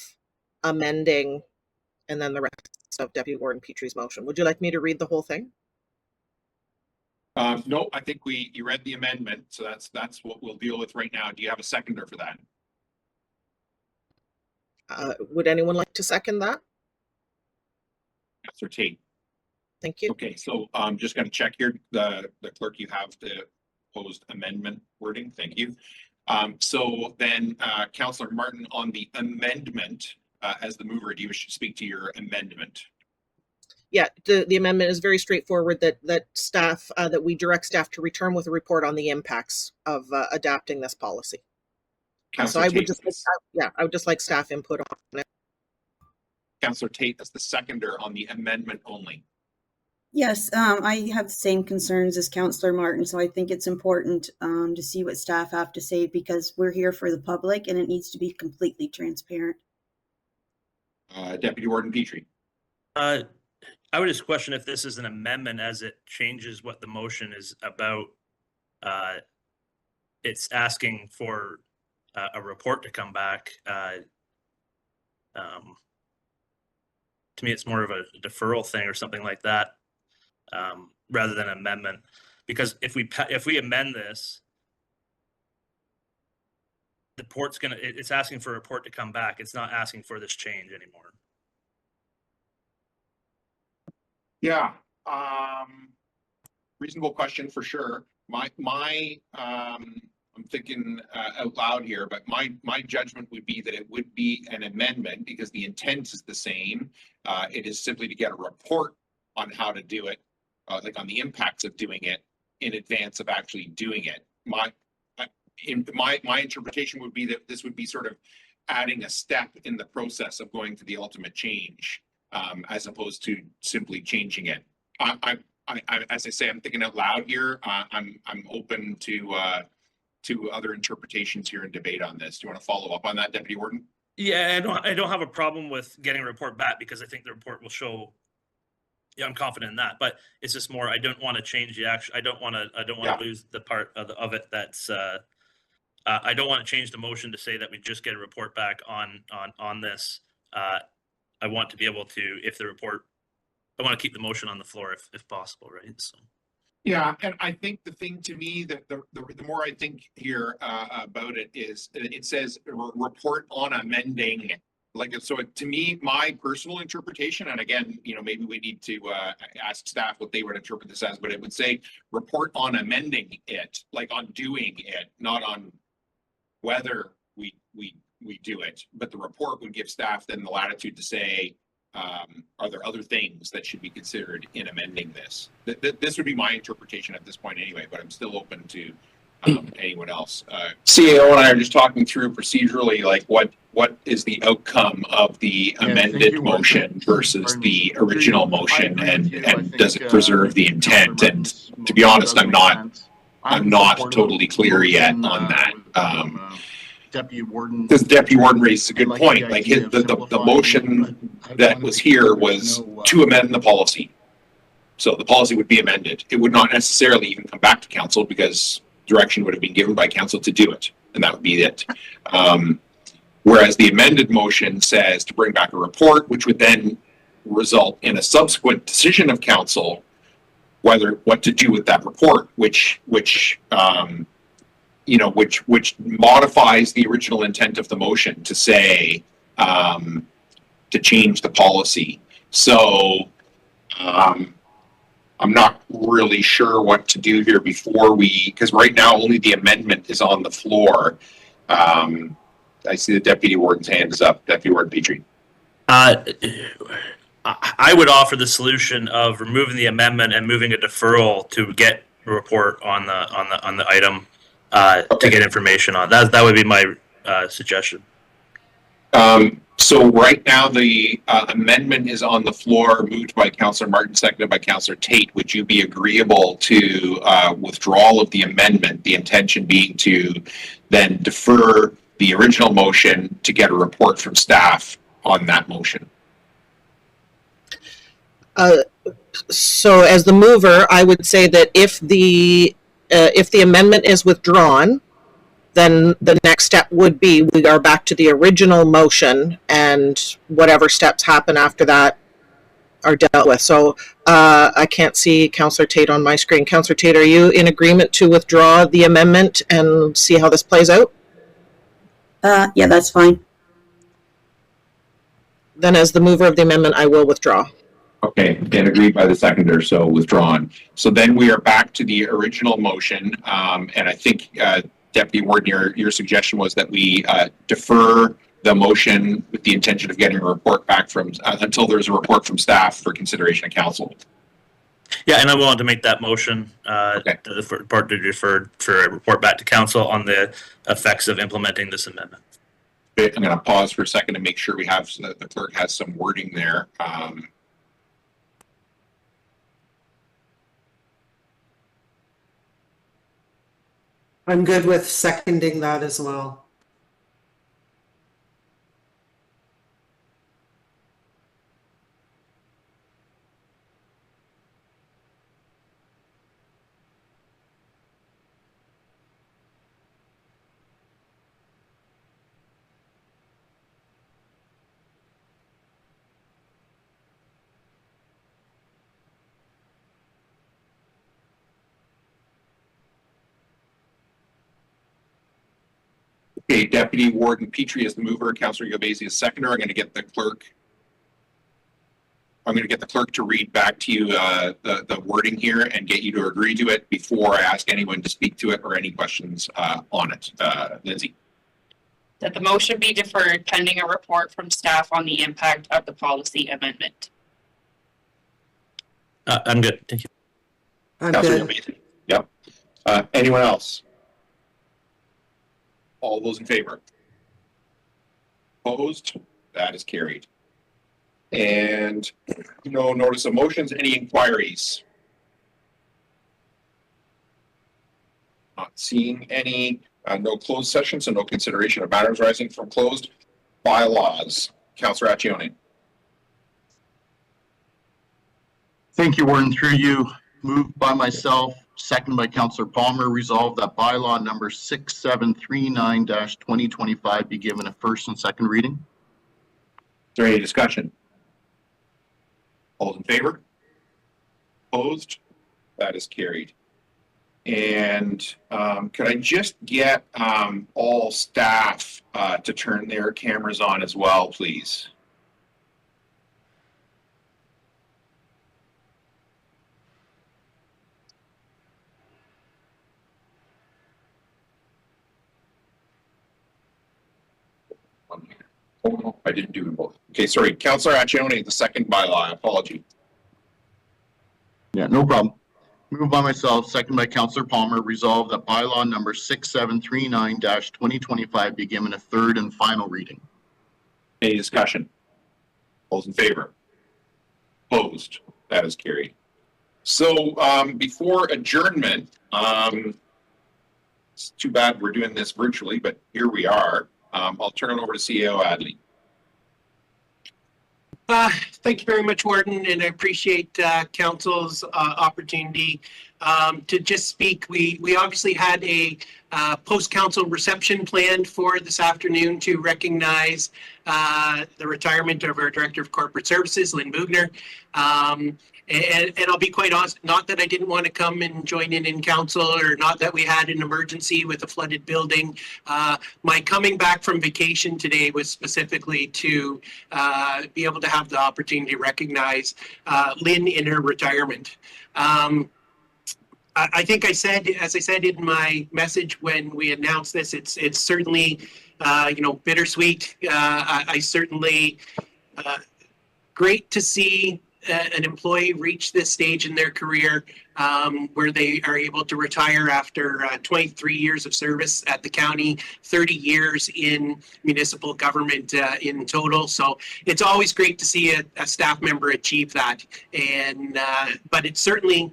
amending, and then the rest of Deputy Warden Petrie's motion. Would you like me to read the whole thing? No, I think you read the amendment, so that's what we'll deal with right now. Do you have a seconder for that? Would anyone like to second that? Councillor Tate. Thank you. Okay, so I'm just going to check here. The clerk, you have the proposed amendment wording. Thank you. So then Councillor Martin, on the amendment, as the mover, do you wish to speak to your amendment? Yeah, the amendment is very straightforward, that staff, that we direct staff to return with a report on the impacts of adapting this policy. So I would just like, I would just like staff input on it. Councillor Tate as the seconder on the amendment only. Yes, I have the same concerns as Councillor Martin, so I think it's important to see what staff have to say because we're here for the public and it needs to be completely transparent. Deputy Warden Petrie. I would just question if this is an amendment as it changes what the motion is about. It's asking for a report to come back. To me, it's more of a deferral thing or something like that, rather than amendment. Because if we amend this, the port's it's asking for a report to come back. It's not asking for this change anymore. Yeah, reasonable question for sure. I'm thinking out loud here, but my judgment would be that it would be an amendment because the intent is the same. It is simply to get a report on how to do it, like on the impacts of doing it in advance of actually doing it. My interpretation would be that this would be sort of adding a step in the process of going to the ultimate change, as opposed to simply changing it. As I say, I'm thinking out loud here. I'm open to other interpretations here and debate on this. Do you want to follow up on that, Deputy Warden? Yeah, I don't have a problem with getting a report back because I think the report will show. Yeah, I'm confident in that, but it's just more. I don't want to change the action. I don't want to lose the part of it that's. I don't want to change the motion to say that we just get a report back on this. I want to be able to, if the report, I want to keep the motion on the floor if possible, right? So. Yeah, and I think the thing to me that the more I think here about it is it says report on amending. Like, so to me, my personal interpretation, and again, maybe we need to ask staff what they would interpret this as, but it would say report on amending it, like on doing it, not on whether we do it. But the report would give staff then the latitude to say, are there other things that should be considered in amending this? This would be my interpretation at this point anyway, but I'm still open to anyone else. CAO and I are just talking through procedurally, like what is the outcome of the amended motion versus the original motion, and does it preserve the intent? And to be honest, I'm not totally clear yet on that. Deputy Warden. This Deputy Warden raises a good point. Like the motion that was here was to amend the policy. So the policy would be amended. It would not necessarily even come back to council because direction would have been given by council to do it. And that would be it. Whereas the amended motion says to bring back a report, which would then result in a subsequent decision of council, what to do with that report, which modifies the original intent of the motion to say to change the policy. So I'm not really sure what to do here because right now only the amendment is on the floor. I see the Deputy Warden's hand is up. Deputy Warden Petrie. I would offer the solution of removing the amendment and moving a deferral to get a report on the item. To get information on that would be my suggestion. So right now the amendment is on the floor, moved by Councillor Martin, seconded by Councillor Tate. Would you be agreeable to withdrawal of the amendment? The intention being to then defer the original motion to get a report from staff on that motion. So as the mover, I would say that if the amendment is withdrawn, then the next step would be we are back to the original motion and whatever steps happen after that are dealt with. So I can't see Councillor Tate on my screen. Councillor Tate, are you in agreement to withdraw the amendment and see how this plays out? Yeah, that's fine. Then as the mover of the amendment, I will withdraw. Okay, and agreed by the seconder, so withdrawn. So then we are back to the original motion, and I think Deputy Warden, your suggestion was that we defer the motion with the intention of getting a report back from until there's a report from staff for consideration of council. Yeah, and I'm willing to make that motion the report to defer for a report back to council on the effects of implementing this amendment. I'm going to pause for a second to make sure we have, so that the clerk has some wording there. I'm good with seconding that as well. Okay, Deputy Warden Petrie is the mover, Councillor Gavesi is seconder. I'm going to get the clerk to read back to you the wording here and get you to agree to it before I ask anyone to speak to it or any questions on it. Lindsay. That the motion be deferred pending a report from staff on the impact of the policy amendment. I'm good. Thank you. I'm Councillor good. Gavesi. Yep. Anyone else? All those in favor? Opposed? That is carried. And no notice of motions, any inquiries? Not seeing any, no closed session, so no consideration of matters rising from closed. Bylaws, Councillor Accioni. Thank you, Warden. Through you, moved by myself, second by Councillor Palmer, resolved that bylaw number 6739-2025 be given a first and second reading. Is there any discussion? All those in favor? Opposed? That is carried. And could I just get all staff to turn their cameras on as well, please? Oh, no, I didn't do them both. Okay, sorry. Councillor Accioni, the second bylaw. Apology. Yeah, no problem. Moved by myself, second by Councillor Palmer, resolved that bylaw number 6739-2025 be given a third and final reading. Any discussion? All those in favor? Opposed? That is carried. So before adjournment, it's too bad we're doing this virtually, but here we are. I'll turn it over to CEO Adley. Thank you very much, Warden, and I appreciate Council's opportunity to just speak. We obviously had a post-council reception planned for this afternoon to recognize the retirement of our Director of Corporate Services, Lynn Bugner. And I'll be quite honest, not that I didn't want to come and join in council, or not that we had an emergency with a flooded building. My coming back from vacation today was specifically to be able to have the opportunity to recognize Lynn in her retirement. I think as I said in my message when we announced this, it's certainly, bittersweet. I certainly, great to see an employee reach this stage in their career where they are able to retire after 23 years of service at the county, 30 years in municipal government in total. So it's always great to see a staff member achieve that. And but it certainly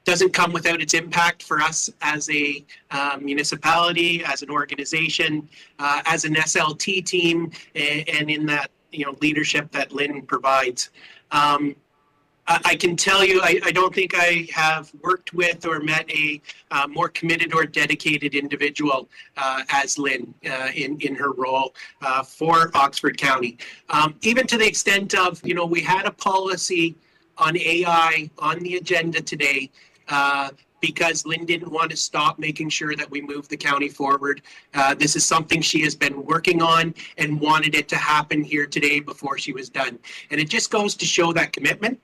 doesn't come without its impact for us as a municipality, as an organization, as an SLT team, and in that leadership that Lynn provides. I can tell you, I don't think I have worked with or met a more committed or dedicated individual as Lynn in her role for Oxford County. Even to the extent of, we had a policy on AI on the agenda today because Lynn didn't want to stop making sure that we move the county forward. This is something she has been working on and wanted it to happen here today before she was done. And it just goes to show that commitment,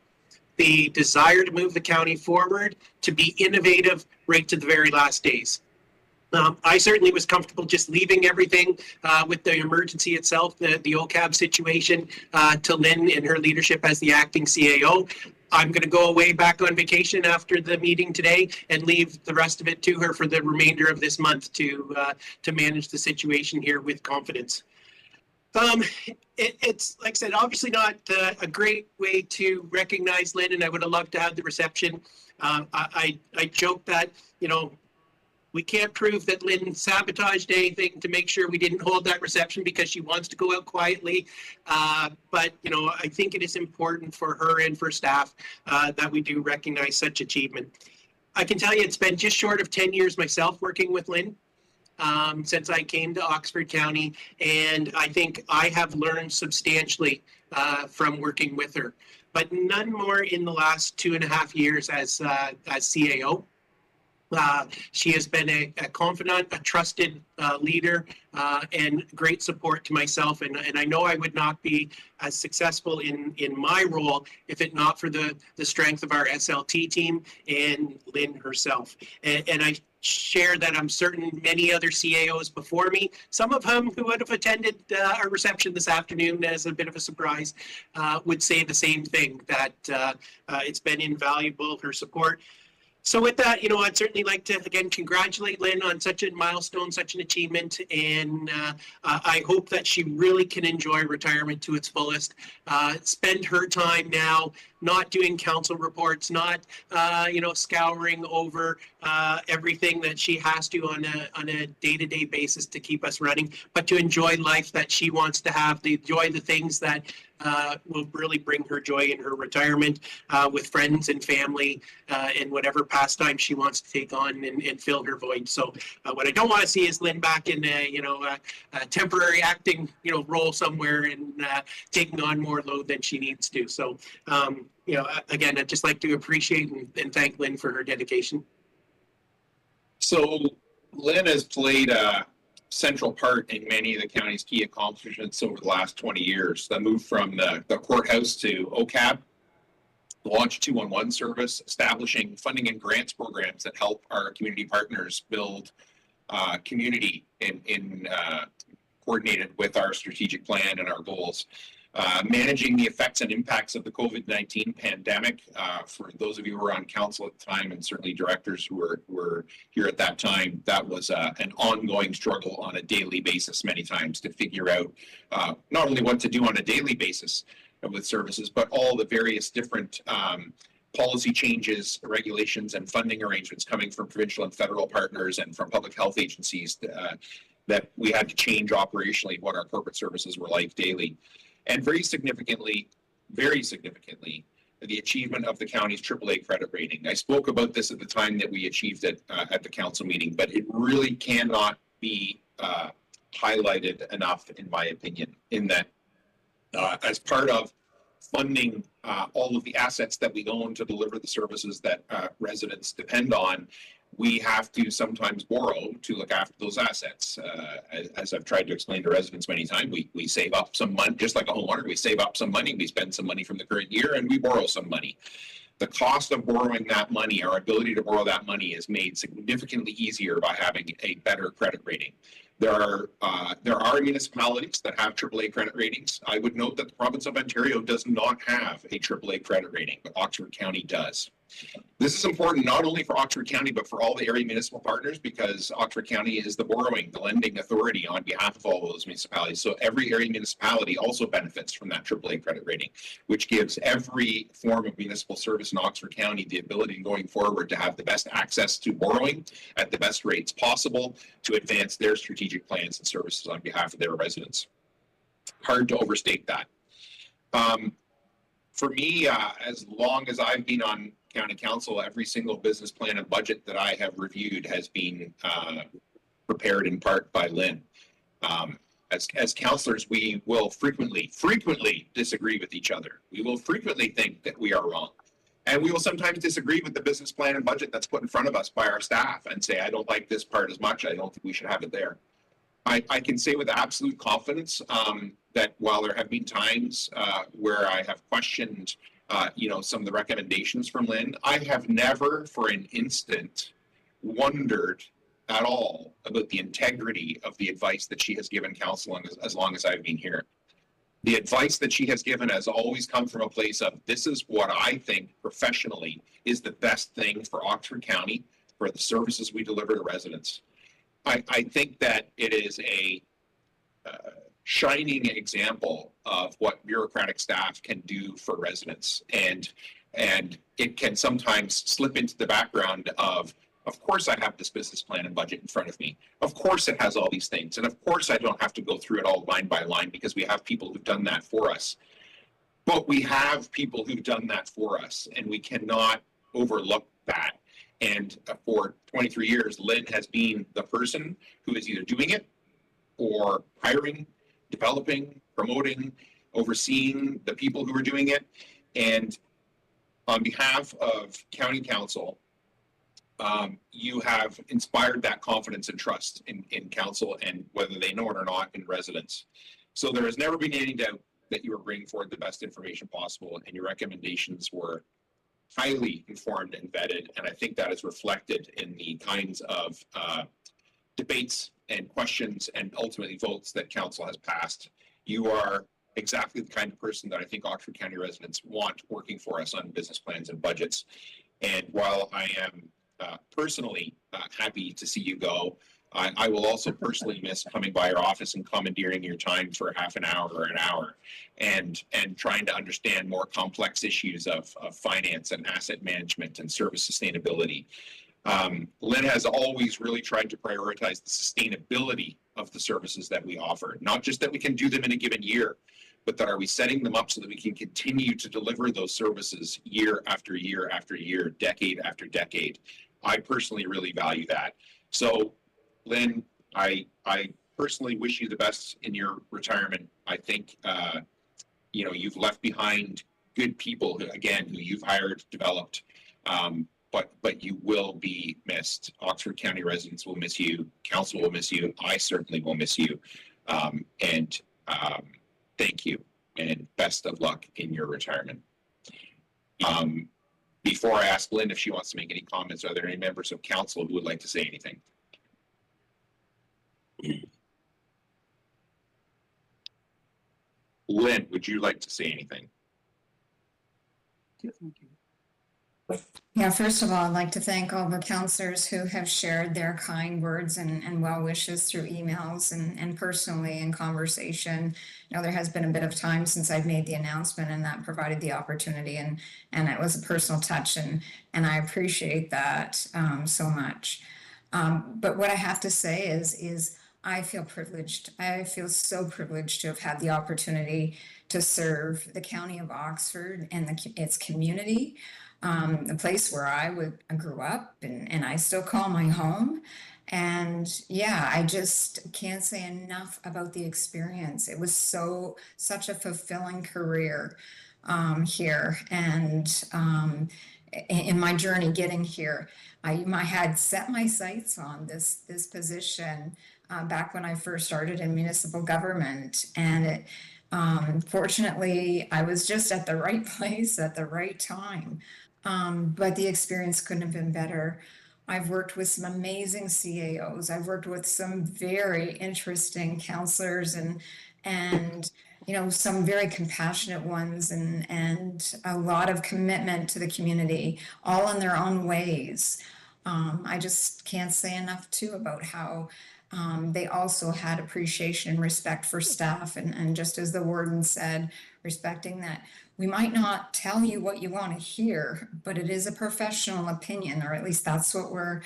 the desire to move the county forward, to be innovative right to the very last days. I certainly was comfortable just leaving everything with the emergency itself, the OCAB situation, to Lynn and her leadership as the acting CAO. I'm going to go away back on vacation after the meeting today and leave the rest of it to her for the remainder of this month to manage the situation here with confidence. It's like I said, obviously not a great way to recognize Lynn, and I would have loved to have the reception. I joke that, you know, we can't prove that Lynn sabotaged anything to make sure we didn't hold that reception because she wants to go out quietly. But, you know, I think it is important for her and for staff that we do recognize such achievement. I can tell you it's been just short of 10 years myself working with Lynn. Since I came to Oxford County, and I think I have learned substantially from working with her, but none more in the last 2.5 years as CAO. She has been a confidant, a trusted leader, and great support to myself. And I know I would not be as successful in my role if it not for the strength of our SLT team and Lynn herself. And I share that I'm certain many other CAOs before me, some of whom who would have attended our reception this afternoon as a bit of a surprise, would say the same thing, that it's been invaluable, her support. So with that, you know, I'd certainly like to, again, congratulate Lynn on such a milestone, such an achievement, and I hope that she really can enjoy retirement to its fullest. Spend her time now not doing council reports, not, you know, scouring over everything that she has to on a day-to-day basis to keep us running, but to enjoy life that she wants to have, to enjoy the things that will really bring her joy in her retirement with friends and family and whatever pastime she wants to take on and fill her void. So what I don't want to see is Lynn back in a, you know, a temporary acting, you know, role somewhere and taking on more load than she needs to. So, you know, again, I'd just like to appreciate and thank Lynn for her dedication. So Lynn has played a central part in many of the county's key accomplishments over the last 20 years. The move from the courthouse to OCAB, launched 211 service, establishing funding and grants programs that help our community partners build community in coordinated with our strategic plan and our goals. Managing the effects and impacts of the COVID-19 pandemic. For those of you who were on council at the time, and certainly directors who were here at that time, that was an ongoing struggle on a daily basis many times to figure out not only what to do on a daily basis with services, but all the various different policy changes, regulations, and funding arrangements coming from provincial and federal partners and from public health agencies that we had to change operationally what our corporate services were like daily. And very significantly, the achievement of the county's AAA credit rating. I spoke about this at the time that we achieved it at the council meeting, but it really cannot be highlighted enough, in my opinion, in that as part of funding all of the assets that we own to deliver the services that residents depend on, we have to sometimes borrow to look after those assets. As I've tried to explain to residents many times, we save up some money, just like a homeowner, we save up some money, we spend some money from the current year, and we borrow some money. The cost of borrowing that money, our ability to borrow that money, is made significantly easier by having a better credit rating. There are municipalities that have AAA credit ratings. I would note that the province of Ontario does not have a AAA credit rating, but Oxford County does. This is important not only for Oxford County, but for all the area municipal partners, because Oxford County is the borrowing, the lending authority on behalf of all those municipalities. So every area municipality also benefits from that AAA credit rating, which gives every form of municipal service in Oxford County the ability going forward to have the best access to borrowing at the best rates possible to advance their strategic plans and services on behalf of their residents. Hard to overstate that. For me, as long as I've been on County Council, every single business plan and budget that I have reviewed has been prepared in part by Lynn. As councillors, we will frequently disagree with each other. We will frequently think that we are wrong. And we will sometimes disagree with the business plan and budget that's put in front of us by our staff and say, I don't like this part as much. I don't think we should have it there. I can say with absolute confidence that while there have been times where I have questioned some of the recommendations from Lynn, I have never for an instant wondered at all about the integrity of the advice that she has given council as long as I've been here. The advice that she has given has always come from a place of, this is what I think professionally is the best thing for Oxford County, for the services we deliver to residents. I think that it is a shining example of what bureaucratic staff can do for residents. And it can sometimes slip into the background of course I have this business plan and budget in front of me. Of course it has all these things. And of course I don't have to go through it all line by line because we have people who've done that for us. But we have people who've done that for us, and we cannot overlook that. And for 23 years, Lynn has been the person who is either doing it or hiring, developing, promoting, overseeing the people who are doing it. And on behalf of County Council, you have inspired that confidence and trust in council, and whether they know it or not, in residents. So there has never been any doubt that you were bringing forward the best information possible, and your recommendations were highly informed and vetted. And I think that is reflected in the kinds of debates and questions and ultimately votes that council has passed. You are exactly the kind of person that I think Oxford County residents want working for us on business plans and budgets. And while I am personally happy to see you go, I will also personally miss coming by your office and commandeering your time for half an hour or an hour and trying to understand more complex issues of finance and asset management and service sustainability. Lynn has always really tried to prioritize the sustainability of the services that we offer, not just that we can do them in a given year, but that are we setting them up so that we can continue to deliver those services year after year after year, decade after decade. I personally really value that. So Lynn, I personally wish you the best in your retirement. I think, you know, you've left behind good people who you've hired, developed, but you will be missed. Oxford County residents will miss you. Council will miss you. I certainly will miss you. Thank you and best of luck in your retirement. Before I ask Lynn if she wants to make any comments, are there any members of council who would like to say anything? Lynn, would you like to say anything? Yeah, first of all, I'd like to thank all the councillors who have shared their kind words and well wishes through emails and personally in conversation. You know, there has been a bit of time since I've made the announcement, and that provided the opportunity, and it was a personal touch, and I appreciate that so much. But what I have to say is I feel privileged. I feel so privileged to have had the opportunity to serve the County of Oxford and its community, the place where I grew up and I still call my home. And yeah, I just can't say enough about the experience. It was such a fulfilling career here. And in my journey getting here, I had set my sights on this position back when I first started in municipal government, and fortunately I was just at the right place at the right time. But the experience couldn't have been better. I've worked with some amazing CAOs. I've worked with some very interesting counselors and you know, some very compassionate ones and a lot of commitment to the community, all in their own ways. I just can't say enough too about how they also had appreciation and respect for staff, and just as the warden said, respecting that we might not tell you what you want to hear, but it is a professional opinion, or at least that's what we're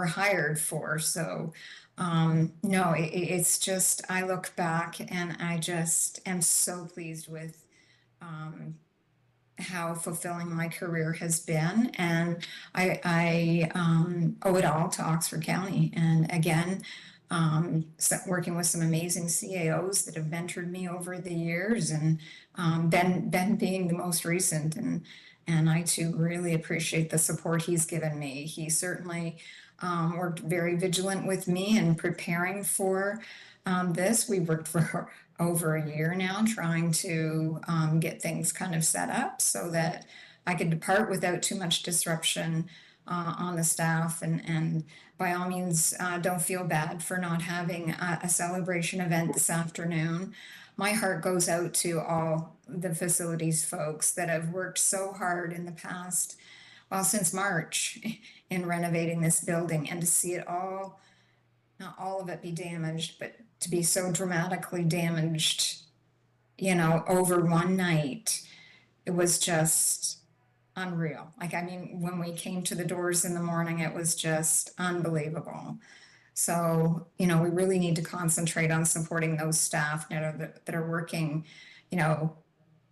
hired for. So no, it's just, I look back and I just am so pleased with how fulfilling my career has been, and I owe it all to Oxford County. And again, working with some amazing CAOs that have mentored me over the years, and Ben being the most recent, and I too really appreciate the support he's given me. He certainly worked very vigilant with me in preparing for this. We worked for over a year now trying to get things kind of set up so that I could depart without too much disruption on the staff, and by all means, don't feel bad for not having a celebration event this afternoon. My heart goes out to all the facilities folks that have worked so hard in the past, well, since March, in renovating this building, and to see it all not all of it be damaged, but to be so dramatically damaged, you know, over one night, it was just unreal. Like, I mean, when we came to the doors in the morning, it was just unbelievable. So, you know, we really need to concentrate on supporting those staff that are working, you know,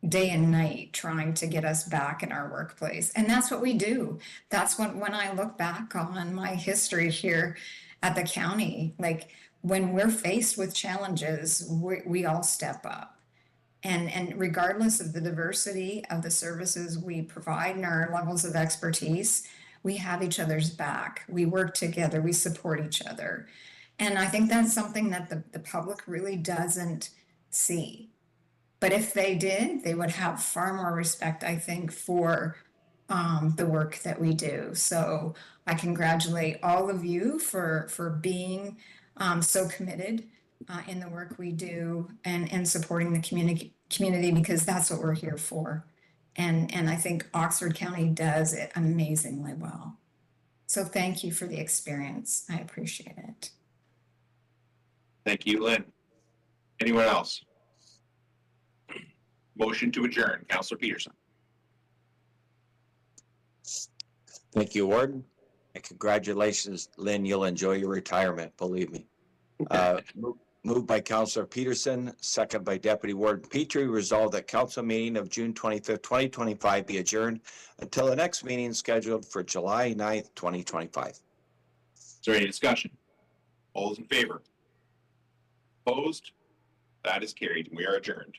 day and night trying to get us back in our workplace. And that's what we do. That's when I look back on my history here at the county, like when we're faced with challenges, we all step up. And regardless of the diversity of the services we provide and our levels of expertise, we have each other's back. We work together, we support each other. And I think that's something that the public really doesn't see. But if they did, they would have far more respect, I think, for the work that we do. So I congratulate all of you for being so committed in the work we do and supporting the community, because that's what we're here for. And I think Oxford County does it amazingly well. So thank you for the experience. I appreciate it. Thank you, Lynn. Anyone else? Motion to adjourn, Councillor Peterson. Thank you, Warden. And congratulations, Lynn. You'll enjoy your retirement, believe me. Moved by Councillor Peterson, second by Deputy Warden Petrie. Resolved that council meeting of June 25th, 2025 be adjourned until the next meeting scheduled for July 9th, 2025. Is there any discussion? All those in favor? Opposed? That is carried. We are adjourned.